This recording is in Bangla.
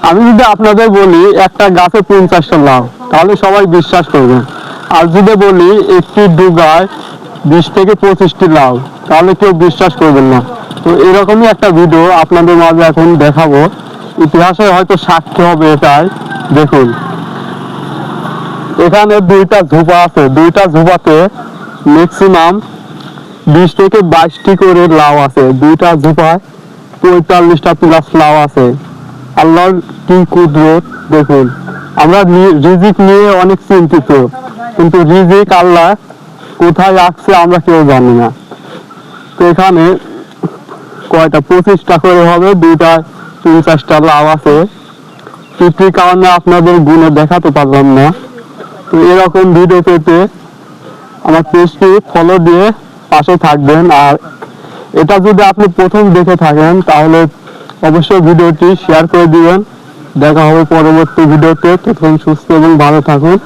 আমি যদি আপনাদের বলি একটা গাছে 50টা লাউ, তাহলে সবাই বিশ্বাস করবে। আর যদি বলি একটি ডুগায় 20 থেকে 25টি লাউ, তাহলে কেউ বিশ্বাস করবেন না। তো এরকমই একটা ভিডিও আপনাদের মাঝে এখন দেখাবো। ইতিহাসে হয়তো সাক্ষী হবে এটাই। দেখুন, এখানে দুইটা ঝোপা আছে, দুইটা ঝোপাতে ম্যাক্সিমাম 20 থেকে 22টি করে লাউ আছে। দুইটা ঝোপায় 45টা প্লাস লাউ আছে। আল্লাহর কি কুদরত দেখুন। আমরা রিজিক নিয়ে অনেক চিন্তিত, কিন্তু রিজিক আল্লাহ কোথায় রাখছে আমরা কেউ জানি না। তো এখানে কয়টা 25টা করে হবে, দুইটা 50টা লাউ আছে। পিঁপড়ির কারণে আপনাদের গুণে দেখাতে পারলাম না। তো এরকম ভিডিও পেতে আমার পেজটি ফলো দিয়ে পাশে থাকবেন। আর এটা যদি আপনি প্রথম দেখে থাকেন তাহলে অবশ্যই ভিডিওটি শেয়ার করে দিবেন। দেখা হবে পরবর্তী ভিডিওতে। ততক্ষণ সুস্থ এবং ভালো থাকুন।